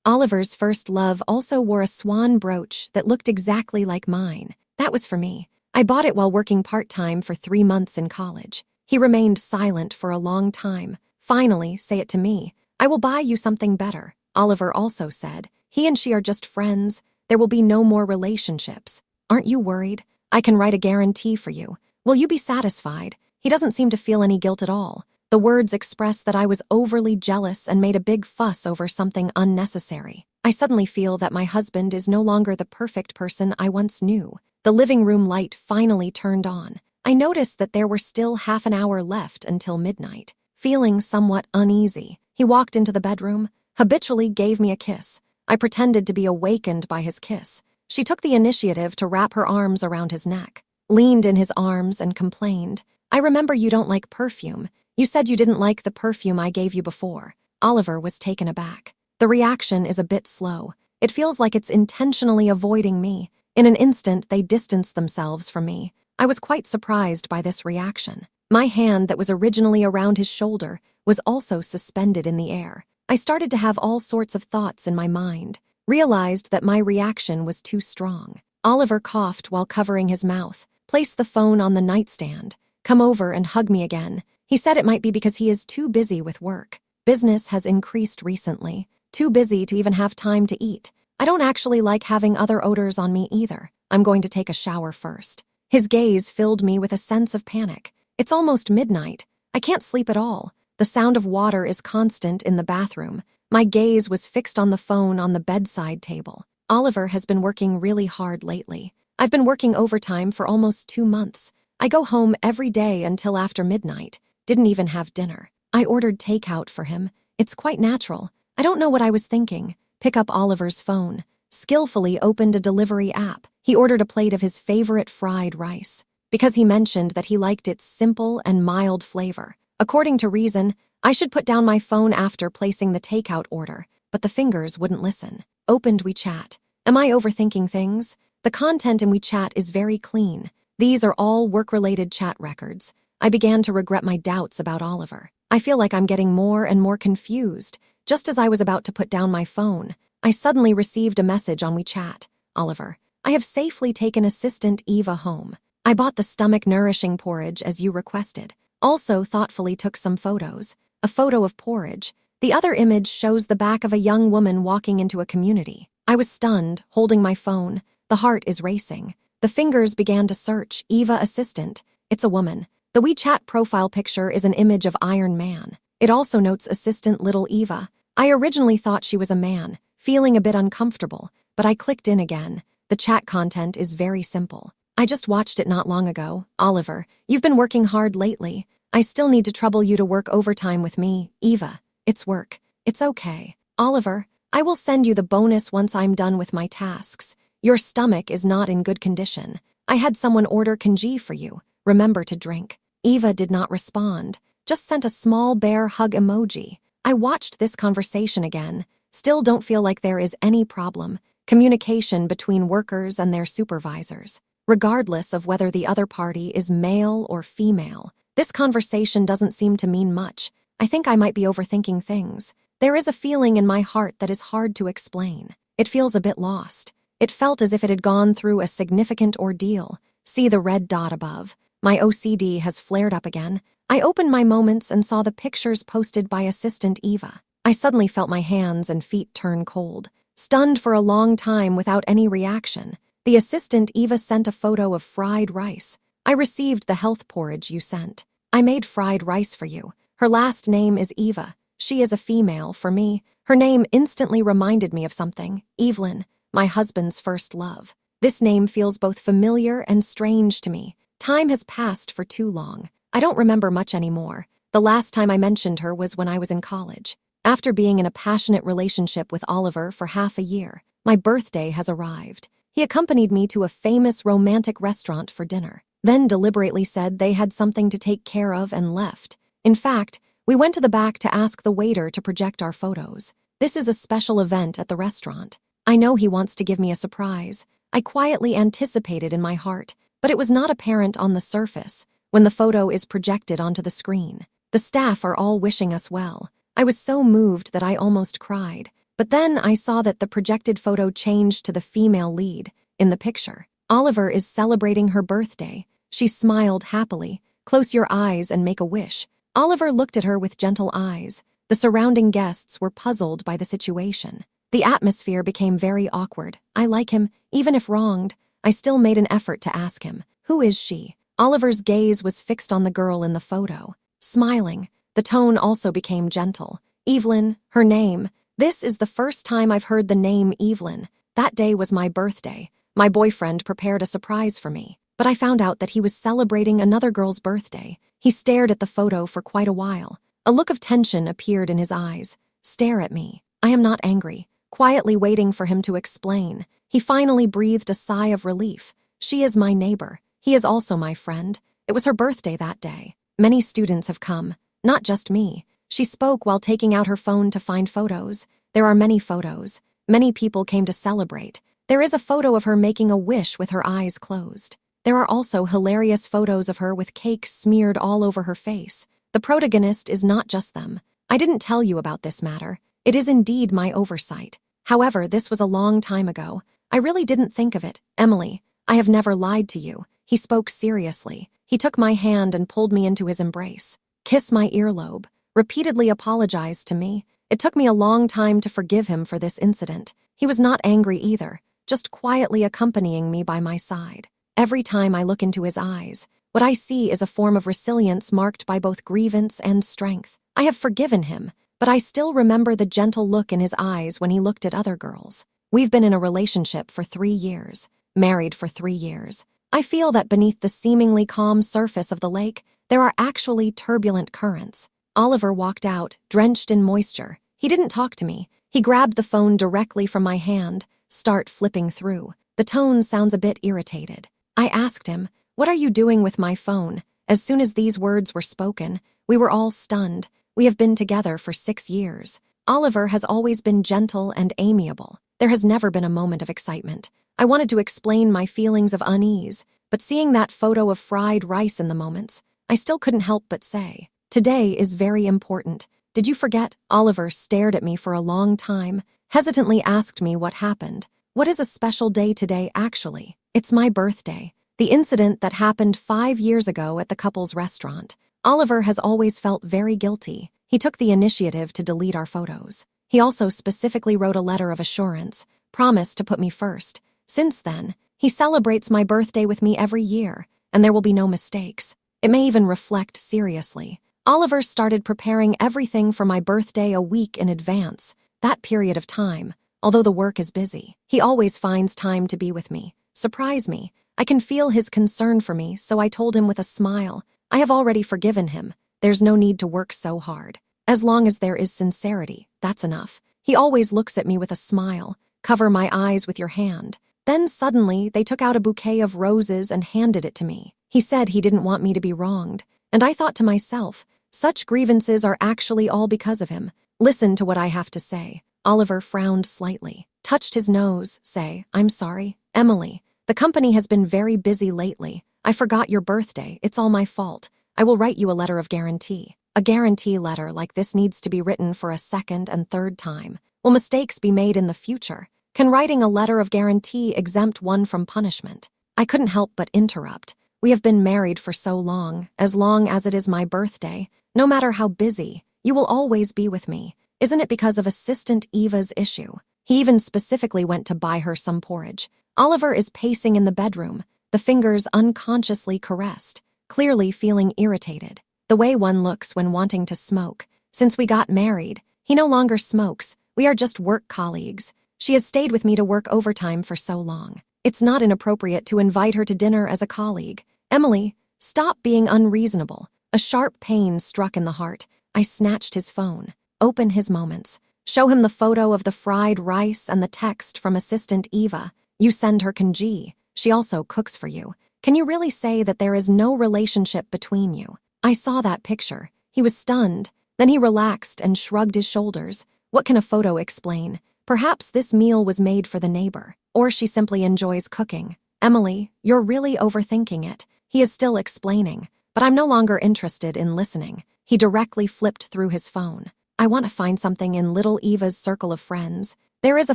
Oliver's first love also wore a swan brooch that looked exactly like mine. That was for me. I bought it while working part-time for 3 months in college. He remained silent for a long time. Finally, say it to me. I will buy you something better. Oliver also said, he and she are just friends. There will be no more relationships. Aren't you worried? I can write a guarantee for you. Will you be satisfied? He doesn't seem to feel any guilt at all. The words expressed that I was overly jealous and made a big fuss over something unnecessary. I suddenly feel that my husband is no longer the perfect person I once knew. The living room light finally turned on. I noticed that there were still half an hour left until midnight. Feeling somewhat uneasy, he walked into the bedroom, habitually gave me a kiss. I pretended to be awakened by his kiss. She took the initiative to wrap her arms around his neck, leaned in his arms and complained, I remember you don't like perfume. You said you didn't like the perfume I gave you before. Oliver was taken aback. The reaction is a bit slow. It feels like it's intentionally avoiding me. In an instant, they distanced themselves from me. I was quite surprised by this reaction. My hand that was originally around his shoulder was also suspended in the air. I started to have all sorts of thoughts in my mind, realized that my reaction was too strong. Oliver coughed while covering his mouth, placed the phone on the nightstand, come over and hug me again. He said it might be because he is too busy with work. Business has increased recently, too busy to even have time to eat. I don't actually like having other odors on me either. I'm going to take a shower first. His gaze filled me with a sense of panic. It's almost midnight. I can't sleep at all. The sound of water is constant in the bathroom. My gaze was fixed on the phone on the bedside table. Oliver has been working really hard lately. I've been working overtime for almost 2 months. I go home every day until after midnight. Didn't even have dinner. I ordered takeout for him. It's quite natural. I don't know what I was thinking. Pick up Oliver's phone. Skillfully opened a delivery app. He ordered a plate of his favorite fried rice, because he mentioned that he liked its simple and mild flavor. According to reason, I should put down my phone after placing the takeout order, but the fingers wouldn't listen. Opened WeChat. Am I overthinking things? The content in WeChat is very clean. These are all work-related chat records. I began to regret my doubts about Oliver. I feel like I'm getting more and more confused. Just as I was about to put down my phone, I suddenly received a message on WeChat. Oliver, I have safely taken assistant Eva home. I bought the stomach-nourishing porridge as you requested. Also thoughtfully took some photos. A photo of porridge. The other image shows the back of a young woman walking into a community. I was stunned, holding my phone. The heart is racing. The fingers began to search. Eva assistant. It's a woman. The WeChat profile picture is an image of Iron Man. It also notes assistant Little Eva. I originally thought she was a man, feeling a bit uncomfortable, but I clicked in again. The chat content is very simple. I just watched it not long ago. Oliver, you've been working hard lately. I still need to trouble you to work overtime with me. Eva, it's work. It's okay. Oliver, I will send you the bonus once I'm done with my tasks. Your stomach is not in good condition. I had someone order congee for you. Remember to drink. Eva did not respond, just sent a small bear hug emoji. I watched this conversation again. Still don't feel like there is any problem. Communication between workers and their supervisors. Regardless of whether the other party is male or female, this conversation doesn't seem to mean much. I think I might be overthinking things. There is a feeling in my heart that is hard to explain. It feels a bit lost. It felt as if it had gone through a significant ordeal. See the red dot above. My OCD has flared up again. I opened my moments and saw the pictures posted by assistant Eva. I suddenly felt my hands and feet turn cold, stunned for a long time without any reaction. The assistant Eva sent a photo of fried rice. I received the health porridge you sent. I made fried rice for you. Her last name is Eva. She is a female. For me, her name instantly reminded me of something. Evelyn, my husband's first love. This name feels both familiar and strange to me. Time has passed for too long. I don't remember much anymore. The last time I mentioned her was when I was in college. After being in a passionate relationship with Oliver for half a year, my birthday has arrived. He accompanied me to a famous romantic restaurant for dinner, then deliberately said they had something to take care of and left. In fact, we went to the back to ask the waiter to project our photos. This is a special event at the restaurant. I know he wants to give me a surprise. I quietly anticipated in my heart, but it was not apparent on the surface when the photo is projected onto the screen. The staff are all wishing us well. I was so moved that I almost cried. But then I saw that the projected photo changed to the female lead in the picture. Oliver is celebrating her birthday. She smiled happily. Close your eyes and make a wish. Oliver looked at her with gentle eyes. The surrounding guests were puzzled by the situation. The atmosphere became very awkward. I like him, even if wronged. I still made an effort to ask him, "Who is she?" Oliver's gaze was fixed on the girl in the photo. Smiling, the tone also became gentle. Evelyn, her name. This is the first time I've heard the name Evelyn. That day was my birthday. My boyfriend prepared a surprise for me, but I found out that he was celebrating another girl's birthday. He stared at the photo for quite a while. A look of tension appeared in his eyes. Stare at me. I am not angry. Quietly waiting for him to explain. He finally breathed a sigh of relief. She is my neighbor. He is also my friend. It was her birthday that day. Many students have come, not just me. She spoke while taking out her phone to find photos. There are many photos. Many people came to celebrate. There is a photo of her making a wish with her eyes closed. There are also hilarious photos of her with cake smeared all over her face. The protagonist is not just them. I didn't tell you about this matter. It is indeed my oversight. However, this was a long time ago. I really didn't think of it. Emily, I have never lied to you. He spoke seriously. He took my hand and pulled me into his embrace. Kissed my earlobe. Repeatedly apologized to me. It took me a long time to forgive him for this incident. He was not angry either, just quietly accompanying me by my side. Every time I look into his eyes, what I see is a form of resilience marked by both grievance and strength. I have forgiven him, but I still remember the gentle look in his eyes when he looked at other girls. We've been in a relationship for 3 years, married for 3 years. I feel that beneath the seemingly calm surface of the lake, there are actually turbulent currents. Oliver walked out, drenched in moisture. He didn't talk to me. He grabbed the phone directly from my hand, start flipping through. The tone sounds a bit irritated. I asked him, "What are you doing with my phone?" As soon as these words were spoken, we were all stunned. We have been together for 6 years. Oliver has always been gentle and amiable. There has never been a moment of excitement. I wanted to explain my feelings of unease, but seeing that photo of fried rice in the moments, I still couldn't help but say, "Today is very important. Did you forget?" Oliver stared at me for a long time, hesitantly asked me what happened. What is a special day today, actually? It's my birthday. The incident that happened 5 years ago at the couple's restaurant. Oliver has always felt very guilty. He took the initiative to delete our photos. He also specifically wrote a letter of assurance, promised to put me first. Since then, he celebrates my birthday with me every year, and there will be no mistakes. It may even reflect seriously. Oliver started preparing everything for my birthday a week in advance. That period of time, although the work is busy, he always finds time to be with me, surprise me. I can feel his concern for me, so I told him with a smile, I have already forgiven him. There's no need to work so hard. As long as there is sincerity, that's enough. He always looks at me with a smile. Cover my eyes with your hand. Then suddenly, they took out a bouquet of roses and handed it to me. He said he didn't want me to be wronged. And I thought to myself, such grievances are actually all because of him. Listen to what I have to say. Oliver frowned slightly, touched his nose, say, "I'm sorry, Emily. The company has been very busy lately. I forgot your birthday. It's all my fault. I will write you a letter of guarantee. A guarantee letter like this needs to be written for a second and third time. Will mistakes be made in the future? Can writing a letter of guarantee exempt one from punishment?" I couldn't help but interrupt. We have been married for so long as it is my birthday. No matter how busy, you will always be with me. Isn't it because of Assistant Eva's issue? He even specifically went to buy her some porridge. Oliver is pacing in the bedroom, the fingers unconsciously caressed, clearly feeling irritated. The way one looks when wanting to smoke. Since we got married, he no longer smokes. We are just work colleagues. She has stayed with me to work overtime for so long. It's not inappropriate to invite her to dinner as a colleague. Emily, stop being unreasonable. A sharp pain struck in the heart. I snatched his phone. Open his moments. Show him the photo of the fried rice and the text from Assistant Eva. You send her congee. She also cooks for you. Can you really say that there is no relationship between you? I saw that picture. He was stunned. Then he relaxed and shrugged his shoulders. What can a photo explain? Perhaps this meal was made for the neighbor, or she simply enjoys cooking. Emily, you're really overthinking it. He is still explaining, but I'm no longer interested in listening. He directly flipped through his phone. I want to find something in little Eva's circle of friends. There is a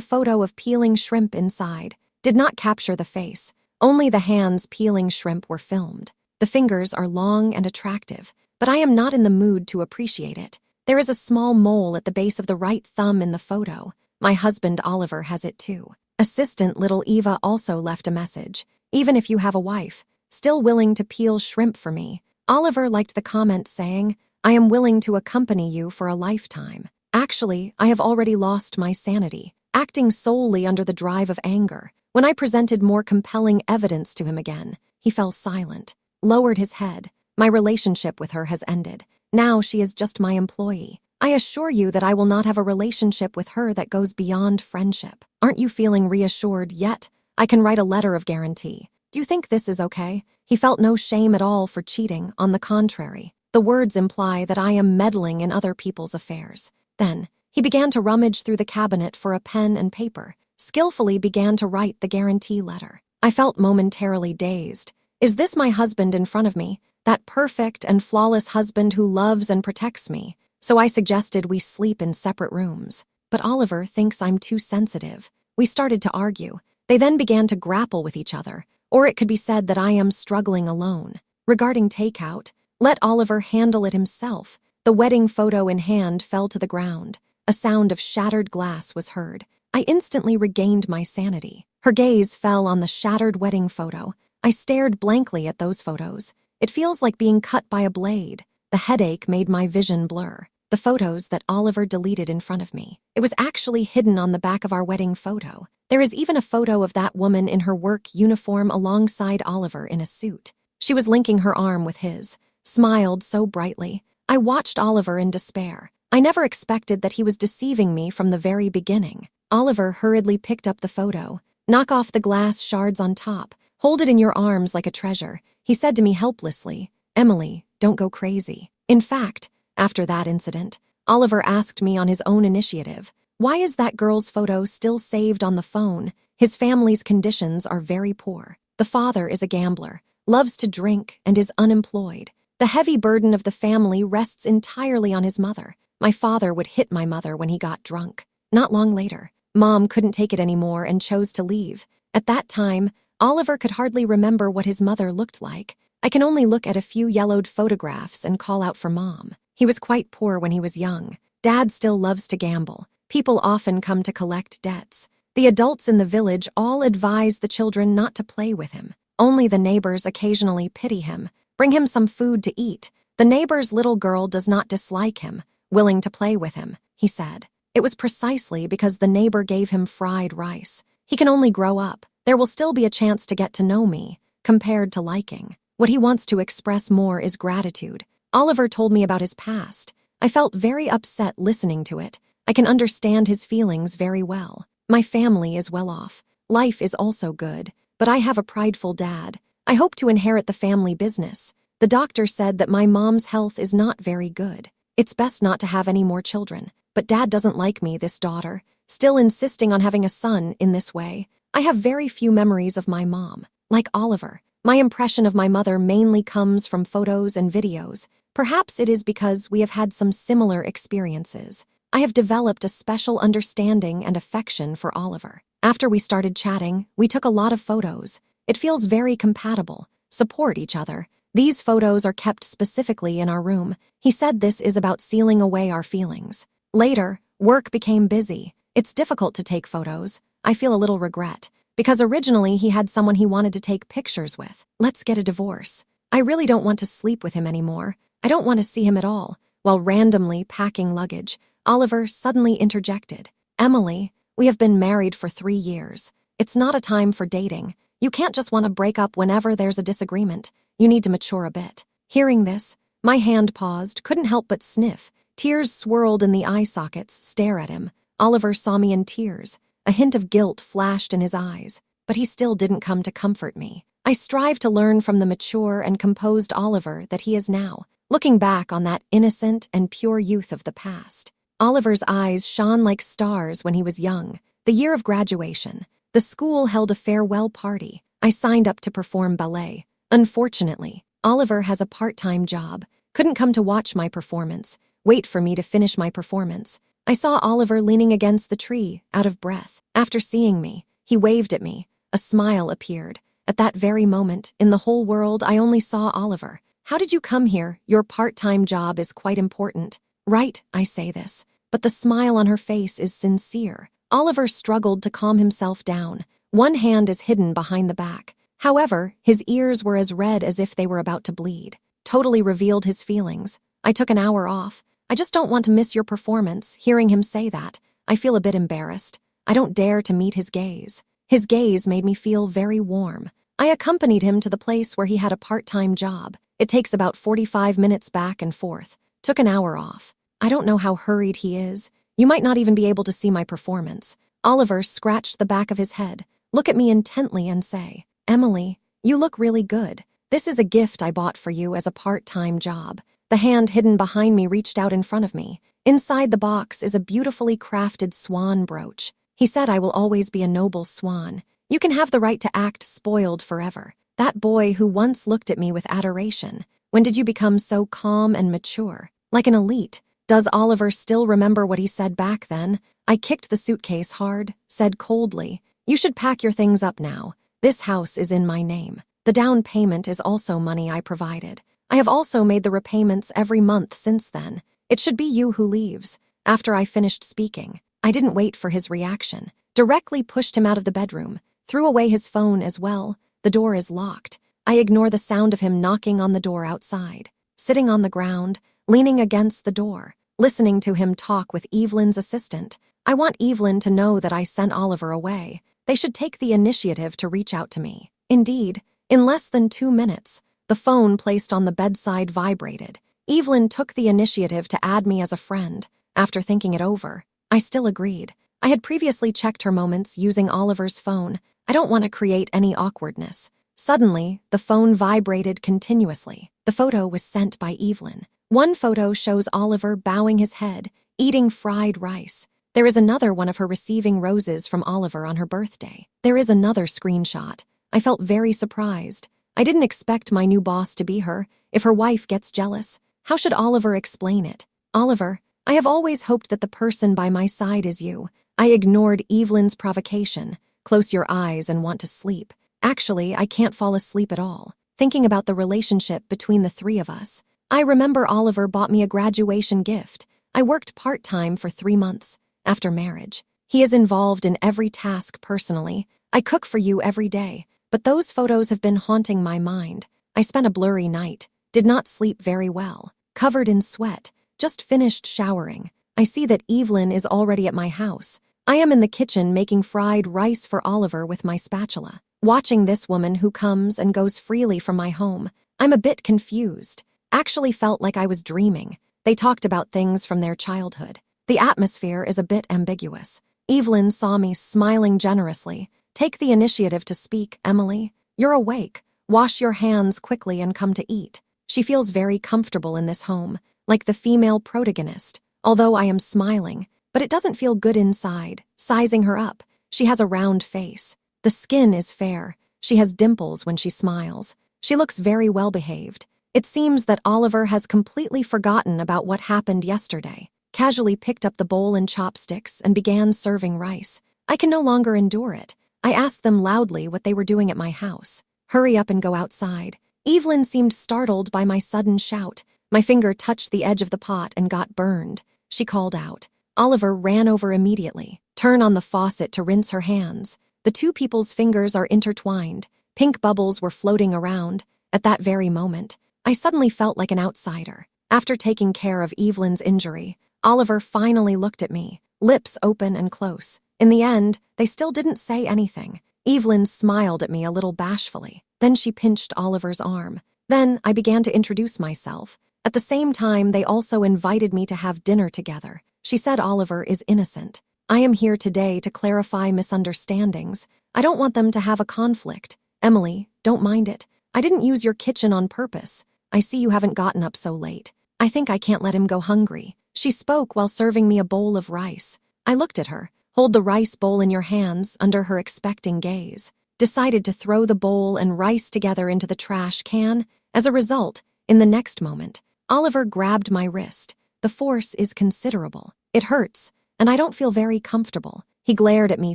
photo of peeling shrimp inside. Did not capture the face. Only the hands peeling shrimp were filmed. The fingers are long and attractive, but I am not in the mood to appreciate it. There is a small mole at the base of the right thumb in the photo. My husband Oliver has it too. Assistant little Eva also left a message. Even if you have a wife, still willing to peel shrimp for me. Oliver liked the comment saying, I am willing to accompany you for a lifetime. Actually, I have already lost my sanity, acting solely under the drive of anger. When I presented more compelling evidence to him again, he fell silent, lowered his head. My relationship with her has ended. Now she is just my employee. I assure you that I will not have a relationship with her that goes beyond friendship. Aren't you feeling reassured yet? I can write a letter of guarantee. Do you think this is okay? He felt no shame at all for cheating. On the contrary, the words imply that I am meddling in other people's affairs. Then, he began to rummage through the cabinet for a pen and paper, skillfully began to write the guarantee letter. I felt momentarily dazed. Is this my husband in front of me? That perfect and flawless husband who loves and protects me? So I suggested we sleep in separate rooms. But Oliver thinks I'm too sensitive. We started to argue. They then began to grapple with each other. Or it could be said that I am struggling alone. Regarding takeout, let Oliver handle it himself. The wedding photo in hand fell to the ground. A sound of shattered glass was heard. I instantly regained my sanity. Her gaze fell on the shattered wedding photo. I stared blankly at those photos. It feels like being cut by a blade. The headache made my vision blur. The photos that Oliver deleted in front of me. It was actually hidden on the back of our wedding photo. There is even a photo of that woman in her work uniform alongside Oliver in a suit. She was linking her arm with his, smiled so brightly. I watched Oliver in despair. I never expected that he was deceiving me from the very beginning. Oliver hurriedly picked up the photo. Knock off the glass shards on top. Hold it in your arms like a treasure. He said to me helplessly, Emily, don't go crazy. In fact, after that incident, Oliver asked me on his own initiative, why is that girl's photo still saved on the phone? His family's conditions are very poor. The father is a gambler, loves to drink, and is unemployed. The heavy burden of the family rests entirely on his mother. My father would hit my mother when he got drunk. Not long later, Mom couldn't take it anymore and chose to leave. At that time, Oliver could hardly remember what his mother looked like. I can only look at a few yellowed photographs and call out for Mom. He was quite poor when he was young. Dad still loves to gamble. People often come to collect debts. The adults in the village all advise the children not to play with him. Only the neighbors occasionally pity him, bring him some food to eat. The neighbor's little girl does not dislike him, willing to play with him, he said. It was precisely because the neighbor gave him fried rice. He can only grow up. There will still be a chance to get to know me, compared to liking. What he wants to express more is gratitude. Oliver told me about his past. I felt very upset listening to it. I can understand his feelings very well. My family is well off. Life is also good, but I have a prideful dad. I hope to inherit the family business. The doctor said that my mom's health is not very good. It's best not to have any more children. But Dad doesn't like me, this daughter, still insisting on having a son in this way. I have very few memories of my mom. Like Oliver, my impression of my mother mainly comes from photos and videos. Perhaps it is because we have had some similar experiences. I have developed a special understanding and affection for Oliver. After we started chatting, we took a lot of photos. It feels very compatible, support each other. These photos are kept specifically in our room. He said this is about sealing away our feelings. Later, work became busy. It's difficult to take photos. I feel a little regret, because originally he had someone he wanted to take pictures with. Let's get a divorce. I really don't want to sleep with him anymore. I don't want to see him at all. While randomly packing luggage, Oliver suddenly interjected. Emily, we have been married for 3 years. It's not a time for dating. You can't just want to break up whenever there's a disagreement. You need to mature a bit. Hearing this, my hand paused, couldn't help but sniff. Tears swirled in the eye sockets, stare at him. Oliver saw me in tears. A hint of guilt flashed in his eyes, but he still didn't come to comfort me. I strive to learn from the mature and composed Oliver that he is now, looking back on that innocent and pure youth of the past. Oliver's eyes shone like stars when he was young. The year of graduation, the school held a farewell party. I signed up to perform ballet. Unfortunately, Oliver has a part-time job, couldn't come to watch my performance. wait for me to finish my performance. I saw Oliver leaning against the tree, out of breath. After seeing me, he waved at me. A smile appeared. At that very moment, in the whole world, I only saw Oliver. How did you come here? Your part-time job is quite important. Right, I say this, but the smile on her face is sincere. Oliver struggled to calm himself down. One hand is hidden behind the back. However, his ears were as red as if they were about to bleed. Totally revealed his feelings. I took an hour off. I just don't want to miss your performance. Hearing him say that, I feel a bit embarrassed. I don't dare to meet his gaze. His gaze made me feel very warm. I accompanied him to the place where he had a part-time job. It takes about 45 minutes back and forth. Took an hour off. I don't know how hurried he is. You might not even be able to see my performance. Oliver scratched the back of his head, look at me intently and say, Emily, you look really good. This is a gift I bought for you as a part-time job. The hand hidden behind me reached out in front of me. Inside the box is a beautifully crafted swan brooch. He said I will always be a noble swan. You can have the right to act spoiled forever. That boy who once looked at me with adoration. When did you become so calm and mature? Like an elite. Does Oliver still remember what he said back then? I kicked the suitcase hard, said coldly, you should pack your things up now. This house is in my name. The down payment is also money I provided. I have also made the repayments every month since then. It should be you who leaves. After I finished speaking, I didn't wait for his reaction. Directly pushed him out of the bedroom. Threw away his phone as well. The door is locked. I ignore the sound of him knocking on the door outside. Sitting on the ground, leaning against the door, listening to him talk with Evelyn's assistant. I want Evelyn to know that I sent Oliver away. They should take the initiative to reach out to me. Indeed, in less than 2 minutes, the phone placed on the bedside vibrated. Evelyn took the initiative to add me as a friend. After thinking it over, I still agreed. I had previously checked her moments using Oliver's phone. I don't want to create any awkwardness. Suddenly, the phone vibrated continuously. The photo was sent by Evelyn. One photo shows Oliver bowing his head, eating fried rice. There is another one of her receiving roses from Oliver on her birthday. There is another screenshot. I felt very surprised. I didn't expect my new boss to be her. If her wife gets jealous, how should Oliver explain it? Oliver, I have always hoped that the person by my side is you. I ignored Evelyn's provocation. Close your eyes and want to sleep. Actually, I can't fall asleep at all. Thinking about the relationship between the three of us. I remember Oliver bought me a graduation gift. I worked part-time for 3 months. After marriage, he is involved in every task personally. I cook for you every day, but those photos have been haunting my mind. I spent a blurry night, did not sleep very well, covered in sweat, just finished showering. I see that Evelyn is already at my house. I am in the kitchen making fried rice for Oliver with my spatula. Watching this woman who comes and goes freely from my home, I'm a bit confused. Actually felt like I was dreaming. They talked about things from their childhood. The atmosphere is a bit ambiguous. Evelyn saw me smiling generously. Take the initiative to speak, Emily. You're awake. Wash your hands quickly and come to eat. She feels very comfortable in this home, like the female protagonist, although I am smiling, but it doesn't feel good inside. Sizing her up, she has a round face. The skin is fair. She has dimples when she smiles. She looks very well behaved. It seems that Oliver has completely forgotten about what happened yesterday. Casually picked up the bowl and chopsticks and began serving rice. I can no longer endure it. I asked them loudly what they were doing at my house. Hurry up and go outside. Evelyn seemed startled by my sudden shout. My finger touched the edge of the pot and got burned. She called out. Oliver ran over immediately. Turn on the faucet to rinse her hands. The two people's fingers are intertwined. Pink bubbles were floating around. At that very moment, I suddenly felt like an outsider. After taking care of Evelyn's injury, Oliver finally looked at me, lips open and close. In the end, they still didn't say anything. Evelyn smiled at me a little bashfully. Then she pinched Oliver's arm. Then I began to introduce myself. At the same time, they also invited me to have dinner together. She said Oliver is innocent. I am here today to clarify misunderstandings. I don't want them to have a conflict. Emily, don't mind it. I didn't use your kitchen on purpose. I see you haven't gotten up so late. I think I can't let him go hungry. She spoke while serving me a bowl of rice. I looked at her. Hold the rice bowl in your hands under her expecting gaze. Decided to throw the bowl and rice together into the trash can. As a result, in the next moment, Oliver grabbed my wrist. The force is considerable. It hurts, and I don't feel very comfortable." He glared at me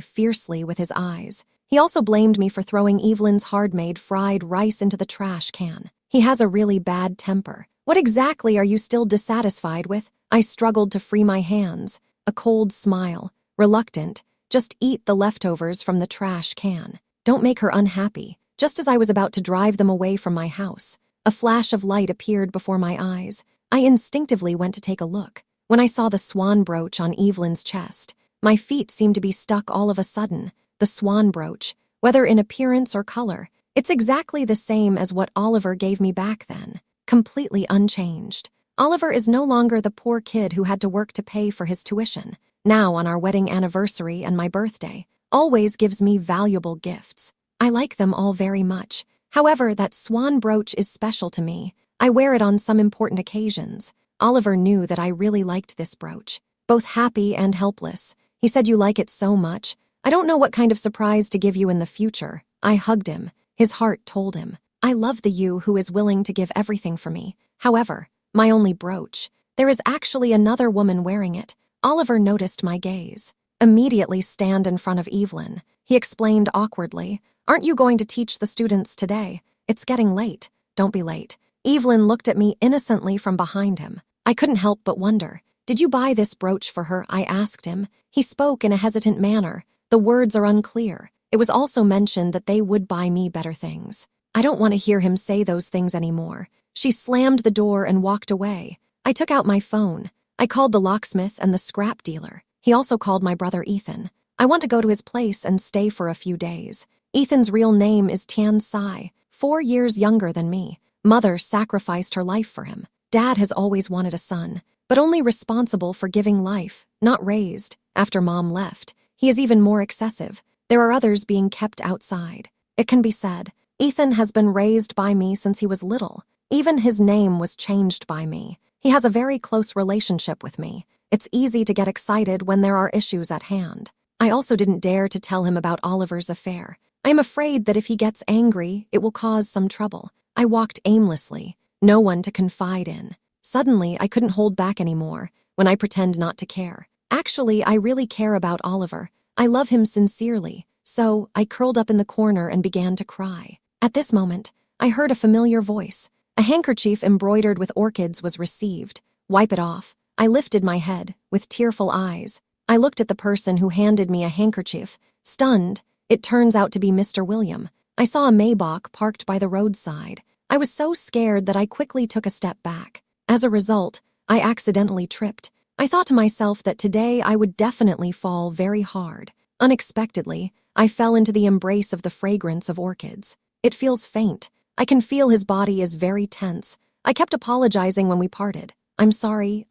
fiercely with his eyes. He also blamed me for throwing Evelyn's hard-made fried rice into the trash can. He has a really bad temper. "What exactly are you still dissatisfied with?" I struggled to free my hands. A cold smile. Reluctant. "Just eat the leftovers from the trash can. Don't make her unhappy." Just as I was about to drive them away from my house, a flash of light appeared before my eyes. I instinctively went to take a look. When I saw the swan brooch on Evelyn's chest, my feet seemed to be stuck all of a sudden. The swan brooch, whether in appearance or color, it's exactly the same as what Oliver gave me back then, completely unchanged. Oliver is no longer the poor kid who had to work to pay for his tuition. Now, on our wedding anniversary and my birthday, always gives me valuable gifts. I like them all very much. However, that swan brooch is special to me. I wear it on some important occasions. Oliver knew that I really liked this brooch, both happy and helpless. He said, "You like it so much. I don't know what kind of surprise to give you in the future." I hugged him. His heart told him, "I love the you who is willing to give everything for me." However, my only brooch. There is actually another woman wearing it. Oliver noticed my gaze. "Immediately stand in front of Evelyn." He explained awkwardly, "Aren't you going to teach the students today? It's getting late." "Don't be late." Evelyn looked at me innocently from behind him. I couldn't help but wonder. "Did you buy this brooch for her?" I asked him. He spoke in a hesitant manner. The words are unclear. It was also mentioned that they would buy me better things. I don't want to hear him say those things anymore. She slammed the door and walked away. I took out my phone. I called the locksmith and the scrap dealer. He also called my brother Ethan. I want to go to his place and stay for a few days. Ethan's real name is Tian Sai, 4 years younger than me. Mother sacrificed her life for him. Dad has always wanted a son, but only responsible for giving life, not raised. After Mom left, he is even more excessive. There are others being kept outside. It can be said, Ethan has been raised by me since he was little. Even his name was changed by me. He has a very close relationship with me. It's easy to get excited when there are issues at hand. I also didn't dare to tell him about Oliver's affair. I am afraid that if he gets angry, it will cause some trouble. I walked aimlessly, no one to confide in. Suddenly, I couldn't hold back anymore when I pretend not to care. Actually, I really care about Oliver. I love him sincerely, so I curled up in the corner and began to cry. At this moment, I heard a familiar voice. A handkerchief embroidered with orchids was received. "Wipe it off." I lifted my head, with tearful eyes. I looked at the person who handed me a handkerchief, stunned. It turns out to be Mr. William. I saw a Maybach parked by the roadside. I was so scared that I quickly took a step back. As a result, I accidentally tripped. I thought to myself that today I would definitely fall very hard. Unexpectedly, I fell into the embrace of the fragrance of orchids. It feels faint. I can feel his body is very tense. I kept apologizing when we parted. I'm sorry,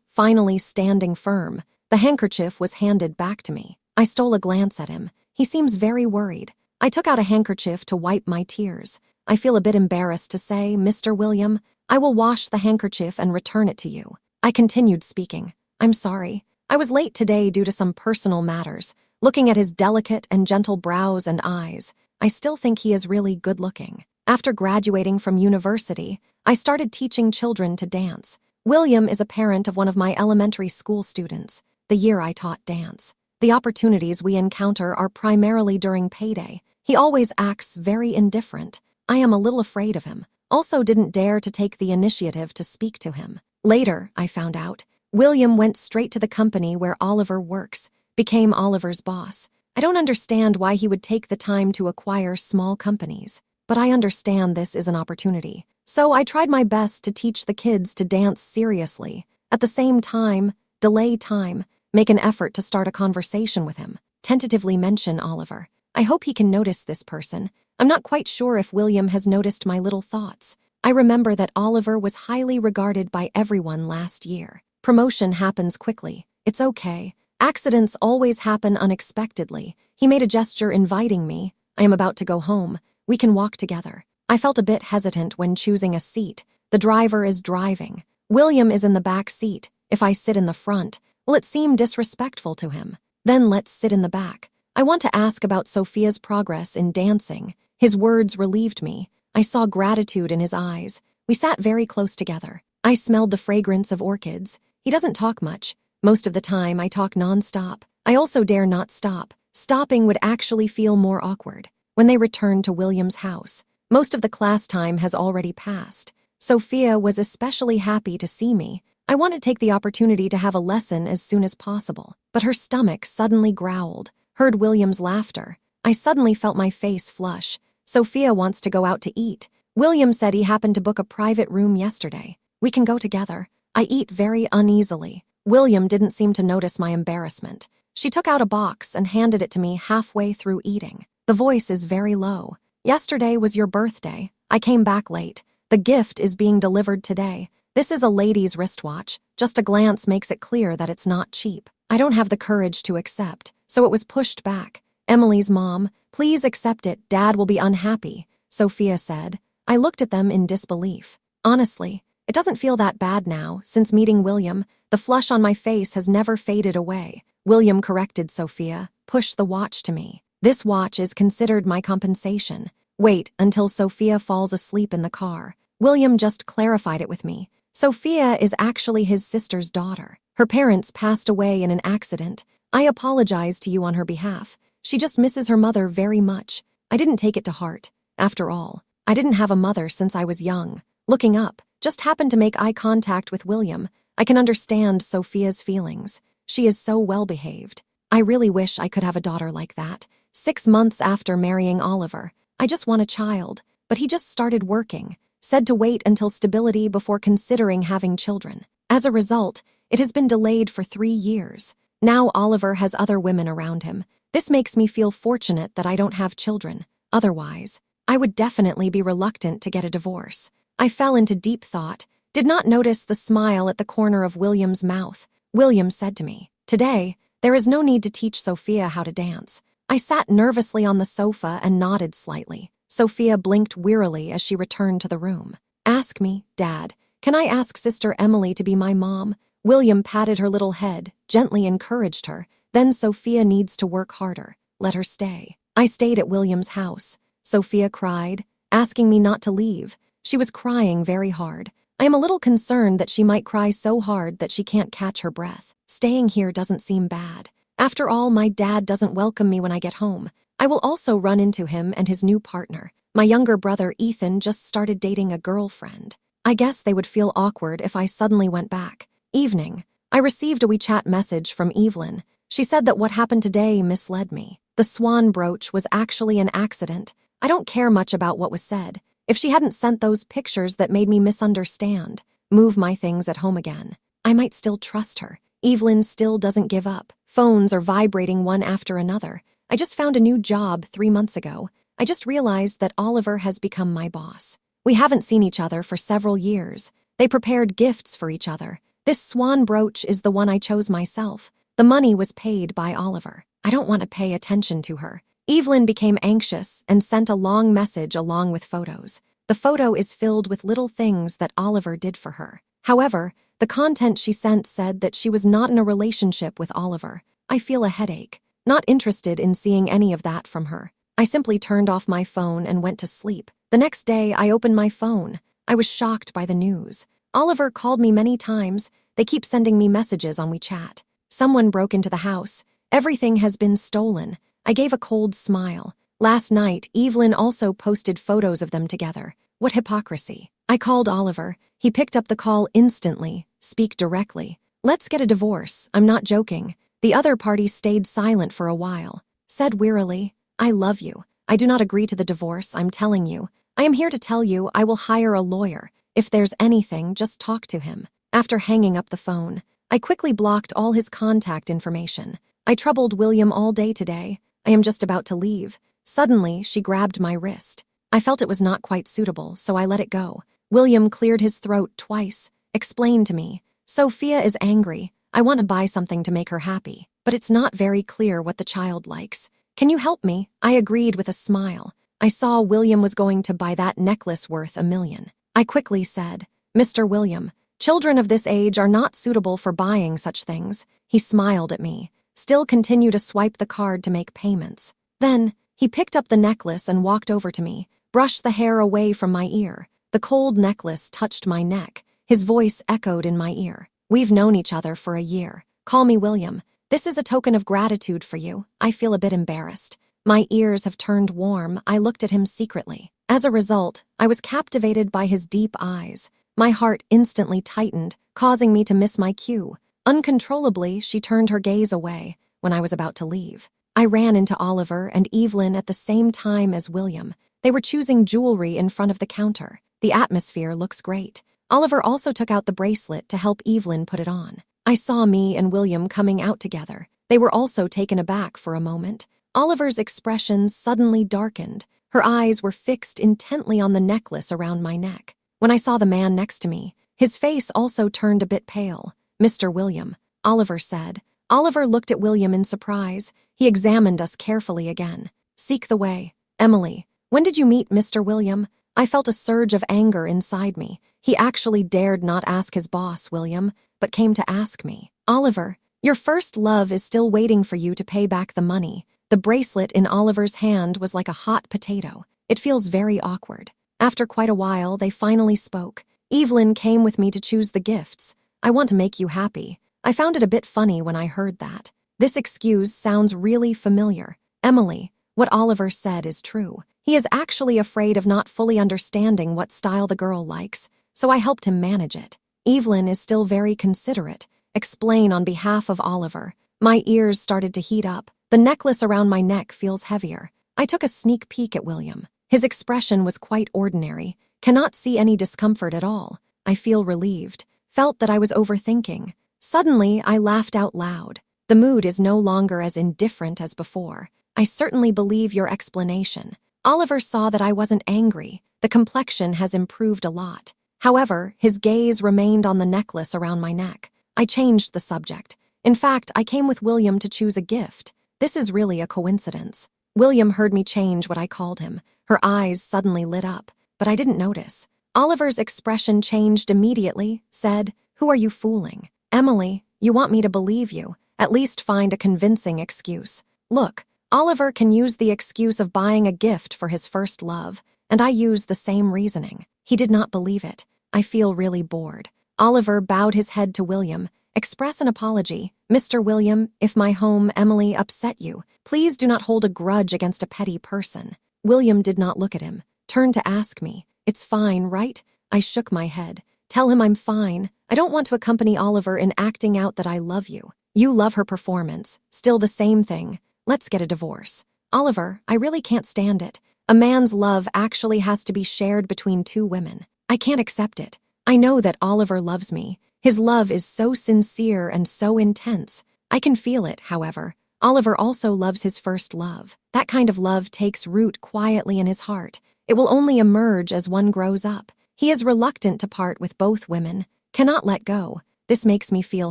finally standing firm. The handkerchief was handed back to me. I stole a glance at him. He seems very worried. I took out a handkerchief to wipe my tears. I feel a bit embarrassed to say, "Mr. William, I will wash the handkerchief and return it to you." I continued speaking. "I'm sorry. I was late today due to some personal matters." Looking at his delicate and gentle brows and eyes, I still think he is really good-looking. After graduating from university, I started teaching children to dance. William is a parent of one of my elementary school students, the year I taught dance. The opportunities we encounter are primarily during payday. He always acts very indifferent. I am a little afraid of him. Also didn't dare to take the initiative to speak to him. Later, I found out, William went straight to the company where Oliver works, became Oliver's boss. I don't understand why he would take the time to acquire small companies, but I understand this is an opportunity. So I tried my best to teach the kids to dance seriously. At the same time, delay time, make an effort to start a conversation with him. Tentatively mention Oliver. I hope he can notice this person. I'm not quite sure if William has noticed my little thoughts. I remember that Oliver was highly regarded by everyone last year. Promotion happens quickly. It's okay. Accidents always happen unexpectedly. He made a gesture inviting me. I am about to go home. We can walk together. I felt a bit hesitant when choosing a seat. The driver is driving. William is in the back seat. If I sit in the front, will it seem disrespectful to him? Then let's sit in the back. I want to ask about Sophia's progress in dancing. His words relieved me. I saw gratitude in his eyes. We sat very close together. I smelled the fragrance of orchids. He doesn't talk much. Most of the time, I talk nonstop. I also dare not stop. Stopping would actually feel more awkward. When they returned to William's house, most of the class time has already passed. Sophia was especially happy to see me. I wanted to take the opportunity to have a lesson as soon as possible, but her stomach suddenly growled. Heard William's laughter. I suddenly felt my face flush. Sophia wants to go out to eat. William said he happened to book a private room yesterday. We can go together. I eat very uneasily. William didn't seem to notice my embarrassment. She took out a box and handed it to me halfway through eating. The voice is very low. Yesterday was your birthday. I came back late. The gift is being delivered today. This is a lady's wristwatch. Just a glance makes it clear that it's not cheap. I don't have the courage to accept, so it was pushed back. Emily's mom, please accept it. Dad will be unhappy, Sophia said. I looked at them in disbelief. Honestly, it doesn't feel that bad now. Since meeting William, the flush on my face has never faded away. William corrected Sophia. Push the watch to me. This watch is considered my compensation. Wait until Sophia falls asleep in the car. William just clarified it with me. Sophia is actually his sister's daughter. Her parents passed away in an accident. I apologize to you on her behalf. She just misses her mother very much. I didn't take it to heart. After all, I didn't have a mother since I was young. Looking up, just happened to make eye contact with William. I can understand Sophia's feelings. She is so well behaved. I really wish I could have a daughter like that. 6 months after marrying Oliver, I just want a child, but he just started working, said to wait until stability before considering having children. As a result, it has been delayed for 3 years. Now Oliver has other women around him. This makes me feel fortunate that I don't have children. Otherwise, I would definitely be reluctant to get a divorce. I fell into deep thought, did not notice the smile at the corner of William's mouth. William said to me, "Today, there is no need to teach Sophia how to dance." I sat nervously on the sofa and nodded slightly. Sophia blinked wearily as she returned to the room. "Ask me, Dad. Can I ask Sister Emily to be my mom?" William patted her little head, gently encouraged her. "Then Sophia needs to work harder. Let her stay." I stayed at William's house. Sophia cried, asking me not to leave. She was crying very hard. I am a little concerned that she might cry so hard that she can't catch her breath. Staying here doesn't seem bad. After all, my dad doesn't welcome me when I get home. I will also run into him and his new partner. My younger brother, Ethan, just started dating a girlfriend. I guess they would feel awkward if I suddenly went back. Evening. I received a WeChat message from Evelyn. She said that what happened today misled me. The swan brooch was actually an accident. I don't care much about what was said. If she hadn't sent those pictures that made me misunderstand, move my things at home again, I might still trust her. Evelyn still doesn't give up. Phones are vibrating one after another. I just found a new job 3 months ago. I just realized that Oliver has become my boss. We haven't seen each other for several years. They prepared gifts for each other. This swan brooch is the one I chose myself. The money was paid by Oliver. I don't want to pay attention to her. Evelyn became anxious and sent a long message along with photos. The photo is filled with little things that Oliver did for her. However, the content she sent said that she was not in a relationship with Oliver. I feel a headache. Not interested in seeing any of that from her. I simply turned off my phone and went to sleep. The next day, I opened my phone. I was shocked by the news. Oliver called me many times. They keep sending me messages on WeChat. Someone broke into the house. Everything has been stolen. I gave a cold smile. Last night, Evelyn also posted photos of them together. What hypocrisy. I called Oliver. He picked up the call instantly. Speak directly. Let's get a divorce. I'm not joking. The other party stayed silent for a while. Said wearily, I love you. I do not agree to the divorce, I'm telling you. I am here to tell you I will hire a lawyer. If there's anything, just talk to him. After hanging up the phone, I quickly blocked all his contact information. I troubled William all day today. I am just about to leave. Suddenly, she grabbed my wrist. I felt it was not quite suitable, so I let it go. William cleared his throat twice, explained to me, Sophia is angry. I want to buy something to make her happy, but it's not very clear what the child likes. Can you help me? I agreed with a smile. I saw William was going to buy that necklace worth $1 million. I quickly said, Mr. William, children of this age are not suitable for buying such things. He smiled at me, still continued to swipe the card to make payments. Then, he picked up the necklace and walked over to me, brushed the hair away from my ear. The cold necklace touched my neck. His voice echoed in my ear. "We've known each other for a year. Call me William. This is a token of gratitude for you." I feel a bit embarrassed. My ears have turned warm. I looked at him secretly. As a result, I was captivated by his deep eyes. My heart instantly tightened, causing me to miss my cue. Uncontrollably, she turned her gaze away when I was about to leave. I ran into Oliver and Evelyn at the same time as William. They were choosing jewelry in front of the counter. The atmosphere looks great. Oliver also took out the bracelet to help Evelyn put it on. I saw me and William coming out together. They were also taken aback for a moment. Oliver's expression suddenly darkened. Her eyes were fixed intently on the necklace around my neck. When I saw the man next to me, his face also turned a bit pale. "Mr. William," Oliver said. Oliver looked at William in surprise. He examined us carefully again. "Seek the way. Emily, when did you meet Mr. William?" I felt a surge of anger inside me. He actually dared not ask his boss, William, but came to ask me. "Oliver, your first love is still waiting for you to pay back the money." The bracelet in Oliver's hand was like a hot potato. It feels very awkward. After quite a while, they finally spoke. "Evelyn came with me to choose the gifts. I want to make you happy." I found it a bit funny when I heard that. This excuse sounds really familiar. "Emily, what Oliver said is true. He is actually afraid of not fully understanding what style the girl likes, so I helped him manage it. Evelyn is still very considerate. Explain on behalf of Oliver." My ears started to heat up. The necklace around my neck feels heavier. I took a sneak peek at William. His expression was quite ordinary. Cannot see any discomfort at all. I feel relieved. Felt that I was overthinking. Suddenly, I laughed out loud. The mood is no longer as indifferent as before. "I certainly believe your explanation." Oliver saw that I wasn't angry. The complexion has improved a lot. However, his gaze remained on the necklace around my neck. I changed the subject. "In fact, I came with William to choose a gift. This is really a coincidence." William heard me change what I called him. Her eyes suddenly lit up, but I didn't notice. Oliver's expression changed immediately, said, "Who are you fooling? Emily, you want me to believe you. At least find a convincing excuse. Look, Oliver can use the excuse of buying a gift for his first love, and I use the same reasoning." He did not believe it. I feel really bored. Oliver bowed his head to William. "Express an apology. Mr. William, if my home, Emily, upset you, please do not hold a grudge against a petty person." William did not look at him. Turned to ask me, "It's fine, right?" I shook my head. "Tell him I'm fine. I don't want to accompany Oliver in acting out that I love you. You love her performance. Still the same thing. Let's get a divorce." "Oliver, I really can't stand it. A man's love actually has to be shared between two women. I can't accept it. I know that Oliver loves me. His love is so sincere and so intense. I can feel it, however. Oliver also loves his first love. That kind of love takes root quietly in his heart. It will only emerge as one grows up. He is reluctant to part with both women, cannot let go. This makes me feel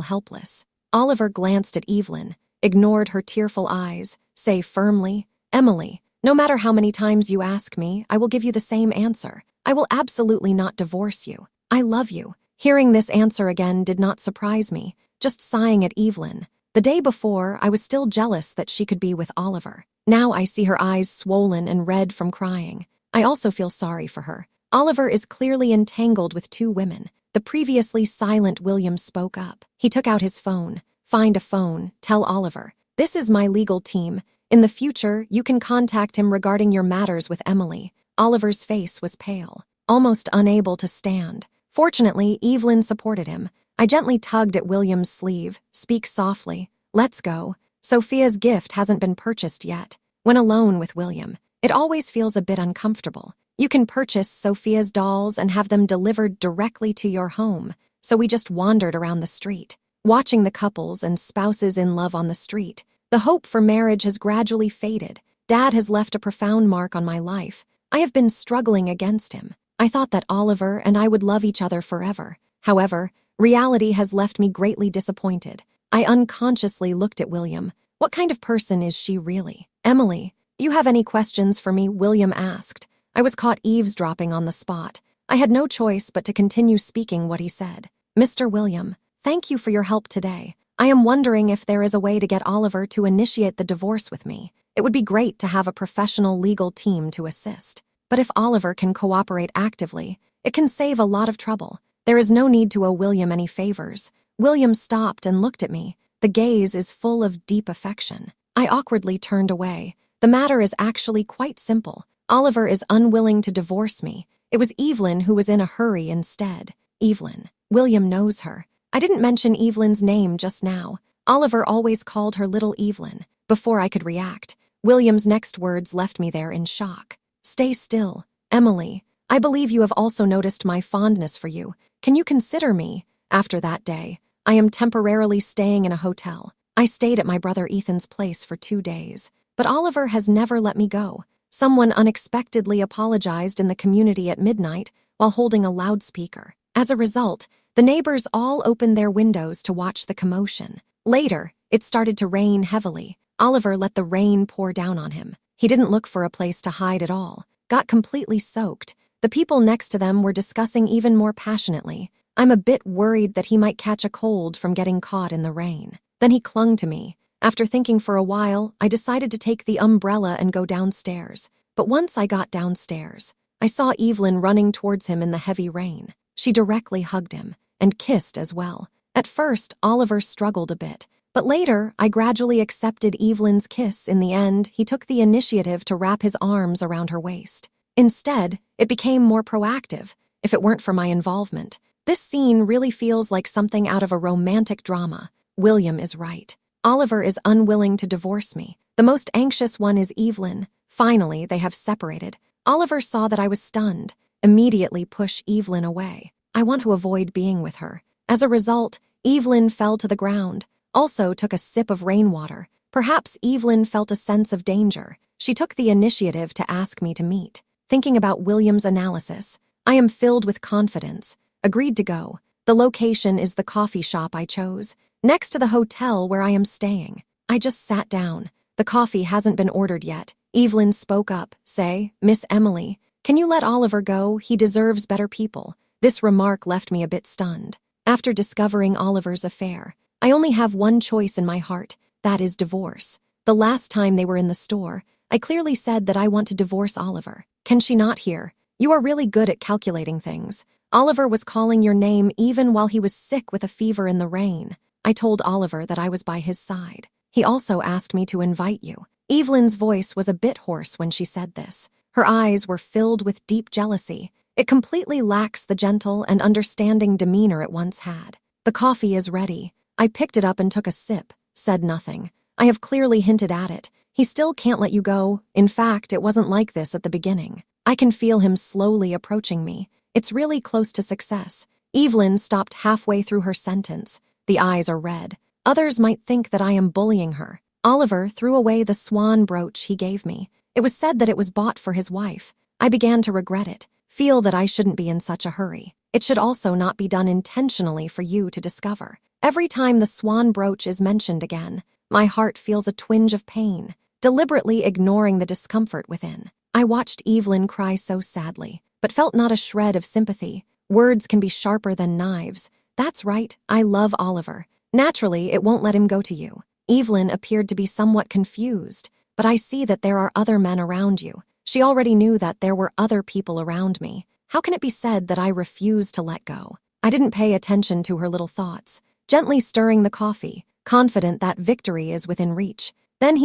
helpless." Oliver glanced at Evelyn, ignored her tearful eyes, say firmly, "Emily, no matter how many times you ask me, I will give you the same answer. I will absolutely not divorce you. I love you." Hearing this answer again did not surprise me, just sighing at Evelyn. The day before, I was still jealous that she could be with Oliver. Now I see her eyes swollen and red from crying. I also feel sorry for her. Oliver is clearly entangled with two women. The previously silent William spoke up. He took out his phone. "Find a phone. Tell Oliver. This is my legal team. In the future, you can contact him regarding your matters with Emily." Oliver's face was pale, almost unable to stand. Fortunately, Evelyn supported him. I gently tugged at William's sleeve. "Speak softly. Let's go. Sophia's gift hasn't been purchased yet." When alone with William, it always feels a bit uncomfortable. You can purchase Sophia's dolls and have them delivered directly to your home, so we just wandered around the street, watching the couples and spouses in love on the street. The hope for marriage has gradually faded. Dad has left a profound mark on my life. I have been struggling against him. I thought that Oliver and I would love each other forever. However, reality has left me greatly disappointed. I unconsciously looked at William. What kind of person is she really? "Emily, you have any questions for me?" William asked. I was caught eavesdropping on the spot. I had no choice but to continue speaking what he said. "Mr. William, thank you for your help today. I am wondering if there is a way to get Oliver to initiate the divorce with me. It would be great to have a professional legal team to assist. But if Oliver can cooperate actively, it can save a lot of trouble. There is no need to owe William any favors. William stopped and looked at me. The gaze is full of deep affection. I awkwardly turned away. The matter is actually quite simple. Oliver is unwilling to divorce me. It was Evelyn who was in a hurry instead. Evelyn. William knows her. I didn't mention Evelyn's name just now. Oliver always called her Little Evelyn. Before I could react, William's next words left me there in shock. Stay still. Emily, I believe you have also noticed my fondness for you. Can you consider me? After that day, I am temporarily staying in a hotel. I stayed at my brother Ethan's place for 2 days, but Oliver has never let me go. Someone unexpectedly apologized in the community at midnight while holding a loudspeaker. As a result, the neighbors all opened their windows to watch the commotion. Later, it started to rain heavily. Oliver let the rain pour down on him. He didn't look for a place to hide at all, got completely soaked. The people next to them were discussing even more passionately. I'm a bit worried that he might catch a cold from getting caught in the rain. Then he clung to me. After thinking for a while, I decided to take the umbrella and go downstairs. But once I got downstairs, I saw Evelyn running towards him in the heavy rain. She directly hugged him, and kissed as well. At first, Oliver struggled a bit, but later, I gradually accepted Evelyn's kiss. In the end, he took the initiative to wrap his arms around her waist. Instead, it became more proactive. If it weren't for my involvement, this scene really feels like something out of a romantic drama. William is right. Oliver is unwilling to divorce me. The most anxious one is Evelyn. Finally, they have separated. Oliver saw that I was stunned. Immediately push Evelyn away. I want to avoid being with her. As a result, Evelyn fell to the ground, also took a sip of rainwater. Perhaps Evelyn felt a sense of danger. She took the initiative to ask me to meet. Thinking about William's analysis, I am filled with confidence. Agreed to go. The location is the coffee shop I chose, next to the hotel where I am staying. I just sat down. The coffee hasn't been ordered yet. Evelyn spoke up, say, Miss Emily, can you let Oliver go? He deserves better people. This remark left me a bit stunned. After discovering Oliver's affair, I only have one choice in my heart, that is divorce. The last time they were in the store, I clearly said that I want to divorce Oliver. Can she not hear? You are really good at calculating things. Oliver was calling your name even while he was sick with a fever in the rain. I told Oliver that I was by his side. He also asked me to invite you. Evelyn's voice was a bit hoarse when she said this. Her eyes were filled with deep jealousy. It completely lacks the gentle and understanding demeanor it once had. The coffee is ready. I picked it up and took a sip, said nothing. I have clearly hinted at it. He still can't let you go. In fact, it wasn't like this at the beginning. I can feel him slowly approaching me. It's really close to success. Evelyn stopped halfway through her sentence. The eyes are red. Others might think that I am bullying her. Oliver threw away the swan brooch he gave me. It was said that it was bought for his wife. I began to regret it, feel that I shouldn't be in such a hurry. It should also not be done intentionally for you to discover. Every time the swan brooch is mentioned again, my heart feels a twinge of pain, deliberately ignoring the discomfort within. I watched Evelyn cry so sadly, but felt not a shred of sympathy. Words can be sharper than knives. That's right, I love Oliver. Naturally, it won't let him go to you. Evelyn appeared to be somewhat confused, but I see that there are other men around you. She already knew that there were other people around me. How can it be said that I refuse to let go? I didn't pay attention to her little thoughts, gently stirring the coffee, confident that victory is within reach. Then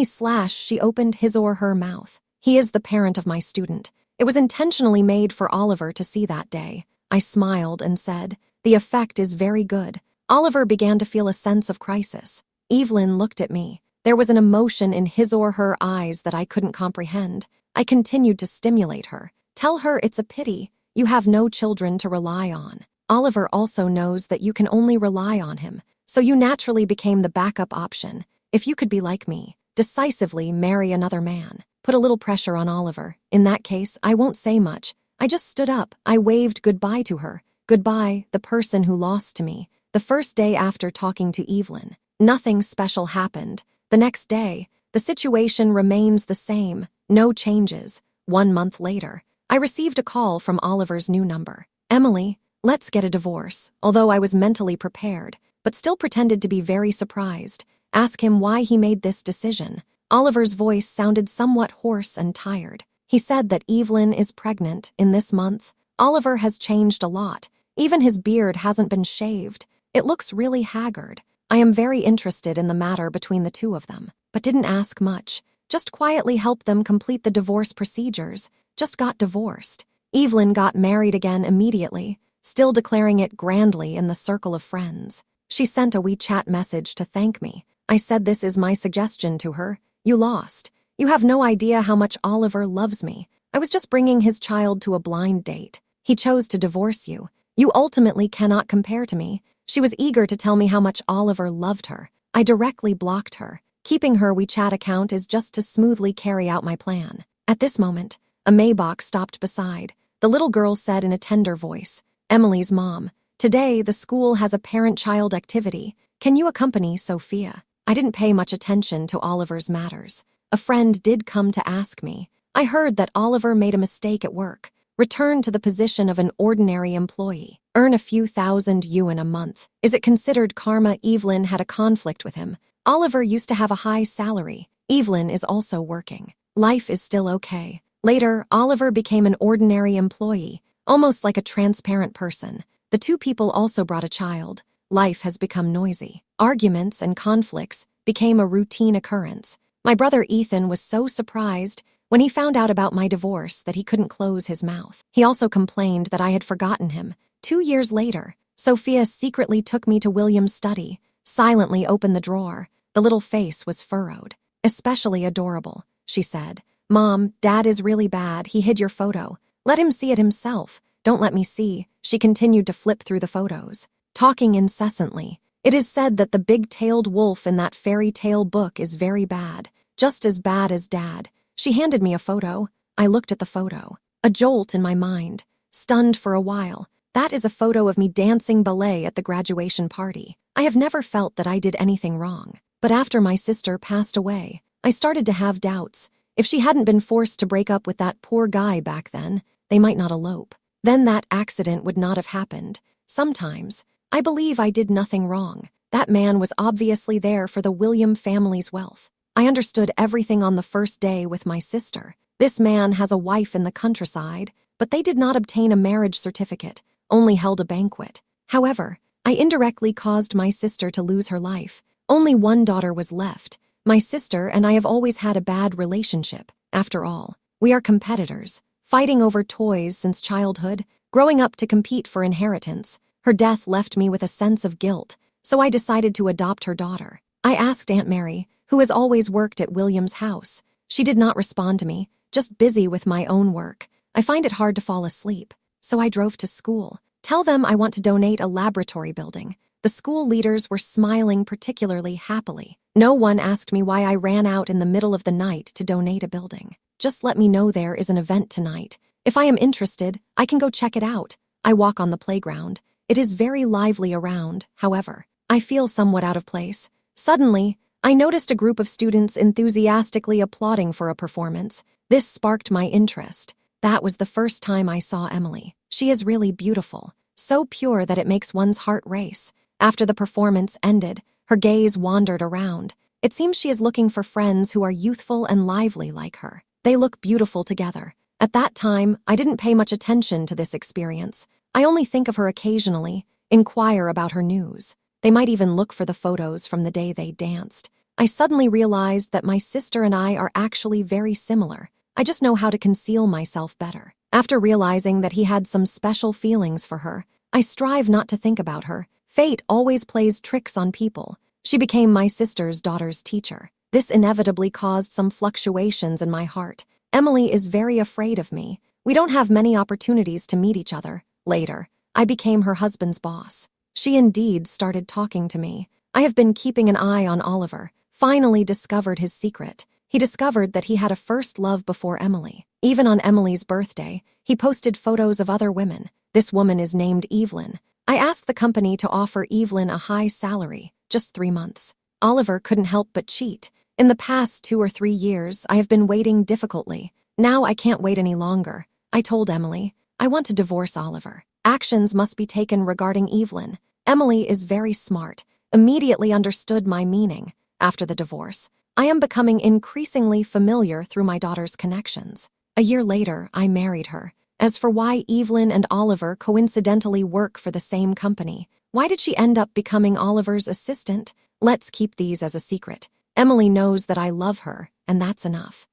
she opened his or her mouth. He is the parent of my student. It was intentionally made for Oliver to see that day. I smiled and said, the effect is very good. Oliver began to feel a sense of crisis. Evelyn looked at me. There was an emotion in his or her eyes that I couldn't comprehend. I continued to stimulate her. Tell her it's a pity. You have no children to rely on. Oliver also knows that you can only rely on him, so you naturally became the backup option. If you could be like me, decisively marry another man. Put a little pressure on Oliver. In that case, I won't say much. I just stood up. I waved goodbye to her. Goodbye, the person who lost to me. The first day after talking to Evelyn, nothing special happened. The next day, the situation remains the same. No changes. 1 month later, I received a call from Oliver's new number. Emily, let's get a divorce. Although I was mentally prepared, but still pretended to be very surprised. Ask him why he made this decision. Oliver's voice sounded somewhat hoarse and tired. He said that Evelyn is pregnant in this month. Oliver has changed a lot. Even his beard hasn't been shaved. It looks really haggard. I am very interested in the matter between the two of them, but didn't ask much. Just quietly helped them complete the divorce procedures. Just got divorced. Evelyn got married again immediately, still declaring it grandly in the circle of friends. She sent a WeChat message to thank me. I said this is my suggestion to her. You lost. You have no idea how much Oliver loves me. I was just bringing his child to a blind date. He chose to divorce you. You ultimately cannot compare to me. She was eager to tell me how much Oliver loved her. I directly blocked her. Keeping her WeChat account is just to smoothly carry out my plan. At this moment, a Maybach stopped beside. The little girl said in a tender voice, Emily's mom, today the school has a parent-child activity. Can you accompany Sophia? I didn't pay much attention to Oliver's matters. A friend did come to ask me. I heard that Oliver made a mistake at work. Return to the position of an ordinary employee. Earn a few $1,000 a month. Is it considered karma? Evelyn had a conflict with him. Oliver used to have a high salary. Evelyn is also working. Life is still okay. Later, Oliver became an ordinary employee, almost like a transparent person. The two people also brought a child. Life has become noisy. Arguments and conflicts became a routine occurrence. My brother Ethan was so surprised when he found out about my divorce that he couldn't close his mouth. He also complained that I had forgotten him. 2 years later, Sophia secretly took me to William's study, silently opened the drawer. The little face was furrowed. Especially adorable, she said. Mom, Dad is really bad. He hid your photo. Let him see it himself. Don't let me see. She continued to flip through the photos, talking incessantly. It is said that the big-tailed wolf in that fairy tale book is very bad, just as bad as Dad. She handed me a photo. I looked at the photo. A jolt in my mind. Stunned for a while. That is a photo of me dancing ballet at the graduation party. I have never felt that I did anything wrong. But after my sister passed away, I started to have doubts. If she hadn't been forced to break up with that poor guy back then, they might not elope. Then that accident would not have happened. Sometimes, I believe I did nothing wrong. That man was obviously there for the William family's wealth. I understood everything on the first day with my sister. This man has a wife in the countryside, but they did not obtain a marriage certificate, only held a banquet. However, I indirectly caused my sister to lose her life. Only one daughter was left. My sister and I have always had a bad relationship. After all, we are competitors, fighting over toys since childhood, growing up to compete for inheritance. Her death left me with a sense of guilt, so I decided to adopt her daughter. I asked Aunt Mary, who has always worked at William's house. She did not respond to me, just busy with my own work. I find it hard to fall asleep, so I drove to school. Tell them I want to donate a laboratory building. The school leaders were smiling particularly happily. No one asked me why I ran out in the middle of the night to donate a building. Just let me know there is an event tonight. If I am interested, I can go check it out. I walk on the playground. It is very lively around, however. I feel somewhat out of place. Suddenly, I noticed a group of students enthusiastically applauding for a performance. This sparked my interest. That was the first time I saw Emily. She is really beautiful, so pure that it makes one's heart race. After the performance ended, her gaze wandered around. It seems she is looking for friends who are youthful and lively like her. They look beautiful together. At that time, I didn't pay much attention to this experience. I only think of her occasionally, inquire about her news. They might even look for the photos from the day they danced. I suddenly realized that my sister and I are actually very similar. I just know how to conceal myself better. After realizing that he had some special feelings for her, I strive not to think about her. Fate always plays tricks on people. She became my sister's daughter's teacher. This inevitably caused some fluctuations in my heart. Emily is very afraid of me. We don't have many opportunities to meet each other. Later, I became her husband's boss. She indeed started talking to me. I have been keeping an eye on Oliver. Finally discovered his secret. He discovered that he had a first love before Emily. Even on Emily's birthday, he posted photos of other women. This woman is named Evelyn. I asked the company to offer Evelyn a high salary, just 3 months. Oliver couldn't help but cheat. In the past 2 or 3 years, I have been waiting difficultly. Now I can't wait any longer. I told Emily, I want to divorce Oliver. Actions must be taken regarding Evelyn. Emily is very smart, immediately understood my meaning. After the divorce, I am becoming increasingly familiar through my daughter's connections. A year later, I married her, As for why Evelyn and Oliver coincidentally work for the same company, why did she end up becoming Oliver's assistant? Let's keep these as a secret. Emily knows that I love her, and that's enough.